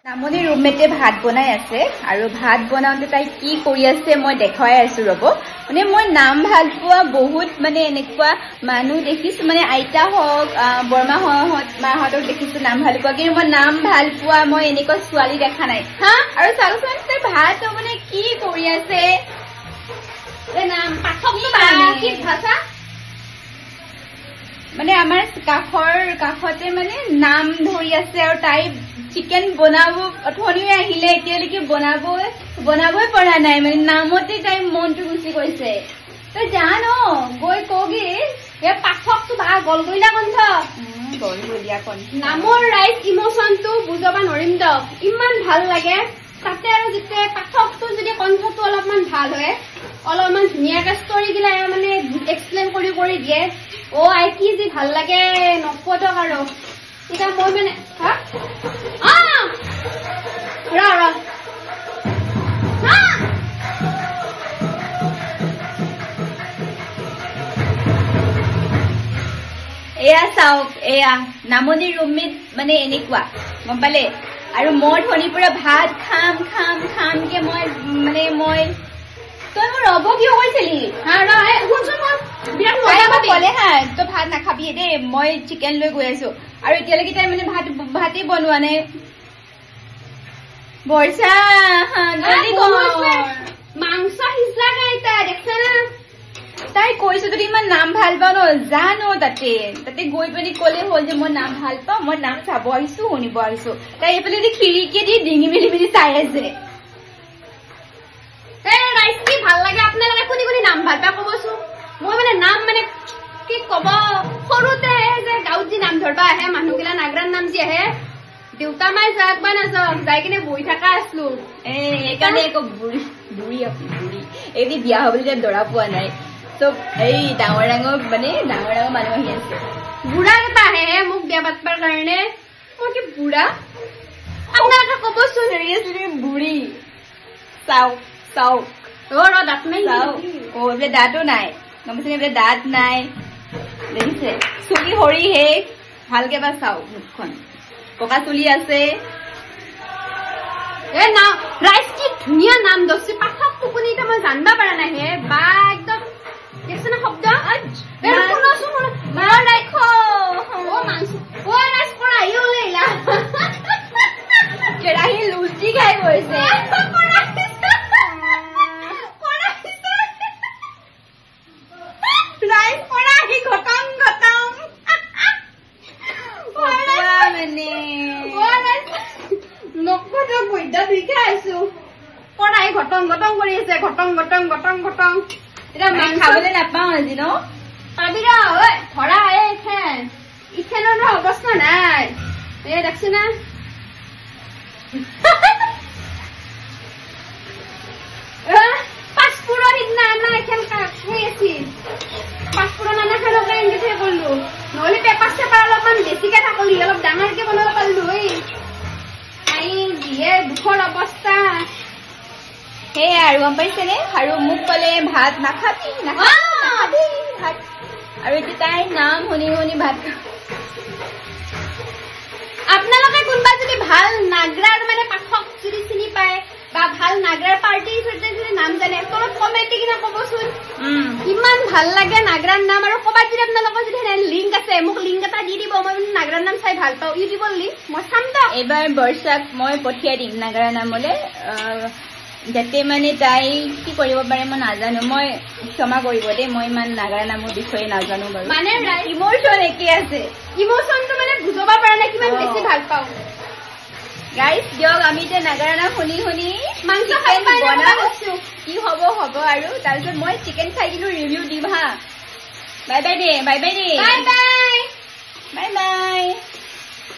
নামনি ৰুমমেটে ভাত বনাই আছে আৰু ভাত বনাওঁতে তাই কি কৰি আছে মই দেখাই আছো ৰব মানে মই নাম ভাল পোৱা বহুত মানে এনেকুৱা মানুহ দেখিছো মানে আইতা হওক বৰমা হওক মাহঁতক দেখিছো নাম ভাল পোৱা কিন্তু মই নাম ভাল পোৱা মই এনেকুৱা ছোৱালী দেখা নাই হা আৰু চাওকচোন তাই ভাত মানে কি কৰি আছে নাম কি ভাষা মানে আমাৰ কাষতে মানে নাম ধৰি আছে আৰু তাই চিকেন বনাব অথনিয়ে আহিলে এতিয়ালৈকে বনাবই পৰা নাই মানে নামতে তাই মনটো গুচি গৈছে তই জান গৈ কগে পাঠকটো ভা গলগলীয়া কণ্ঠ গলগলীয়া কণ্ঠ নামৰ ৰাইট ইমোচনটো বুজাব নোৱাৰিম দক ইমান ভাল লাগে তাতে আৰু যেতিয়া পাঠকটো যদি কণ্ঠটো অলপমান ভাল হয় অলপমান ধুনীয়াকে ষ্টৰিগিলা মানে এক্সপ্লেইন কৰি দিয়ে অ আই কি যে ভাল লাগে নকদক আৰু এতিয়া মই মানে এয়া চাওক এয়া নামনি ৰুমমেট মানে এনেকুৱা গম পালে আৰু মই ধনিৰ পৰা ভাত খামকে মই মানে মই তই মোৰ ৰব কিয় কৈছিলি কলে হা তই ভাত নাখাবি দেই মই চিকেন লৈ গৈ আছো আৰু এতিয়ালৈকে তাই মানে ভাতেই বনোৱা নাই বৰ্ষা মাংস সিজলা নাই তাই দেখছা না তাই কৈছো যদি ইমান নাম ভাল পাওঁ ন জানো তাতে গৈ পিনি কলে হ'ল যে মই নাম ভাল পাওঁ মই নাম চাব আহিছো শুনিব আহিছো তাই এইফালে খিৰিকী দি ডিঙি মেলি চাই আছে কি ভাল লাগে আপোনালোকে কোনি নাম ভাল পায় কবচোন মই মানে নাম মানে কি কব সৰুতে যে গাঁৱত যি নাম ধৰবা আহে মানুহগিলা নাগৰাৰ নাম যি আহে দেউতা মাই যাক বা নাযাওক যাই কিনে বহি থকা আছিলো সেইকাৰণে একো বুঢ়ী এদি বিয়া হবলৈ যে দৰা পোৱা নাই চব এই ডাঙৰ মানুহ আহি আছে বুঢ়া এটা আহে মোক বিয়া পাতবাৰ কাৰণে মই কি বুঢ়া আপোনালোকে কবচোন বুঢ়ী চাওক দাঁত নাই এইবিলাক দাঁতো নাই গম পাইছে এইবিলাক দাঁত নাই দেখিছে চুলি সৰি শেষ ভালকে বা চাওক মুখখন পকা চুলি আছে কি ধুনীয়া নাম দছি পাঠক টোপনি এতিয়া মই জানবা পাৰা নাই হে বা একদম দেখছে না শব্দ কেৰাহী লুচি খাই গৈছে ঘটং কৰি আছে ঘটং এতিয়া খাবলৈ নাপাওঁ আজি ন পাবি ধৰা ইখেনৰ অৱস্থা নাই দেখছি না পাঁচপুৰৰ সিদিনা আনা এখন সেই আছিল পাঁচপুৰৰ আনা খানকে ইংগিতহে কৰিলো নহলে পেপাৰ চেপাৰ অলপমান বেছিকে থাকলি অলপ ডাঙৰকে বনাব পাৰিলো দিয়ে দুখৰ অৱস্থা সেয়া আৰু গম পাইছেনে আৰু মোক কলে ভাত নাখাবি ভাত আৰু এতিয়া তাই নাম শুনি ভাত আপোনালোকে কোনোবা যদি ভাল নাগৰাৰ মানে পাঠক যদি চিনি পায় বা ভাল নাগৰাৰ পাৰ্টি যদি নাম জানে তলত কমেণ্ট কিনা কবচোন ইমান ভাল লাগে নাগৰাৰ নাম আৰু কবাত যদি আপোনালোকৰ যদি লিংক আছে মোক লিংক এটা দি দিব মই নাগৰাৰ নাম চাই ভাল পাওঁ ইউটিউবৰ লিংক মই চাম দ এইবাৰ বৰ্ষাক মই পঠিয়াই দিম নাগৰাৰ নামলে যাতে মানে তাই কি কৰিব পাৰে মই নাজানো মই ক্ষমা কৰিব দেই মই ইমান নাগাৰা নামৰ বিষয়ে নাজানো বাৰু মানে ইমোচন একে আছে ইমোচনটো মানে বুজাব পৰা নাই কিমান বেছি ভাল পাওঁ গাইজ দিয়ক আমি এতিয়া নাগাৰা নাম শুনি মাংস বনাইছো কি হ'ব আৰু তাৰপিছত মই চিকেন খাই কিন্তু ৰিভিউ দিম হা বাই বাই দে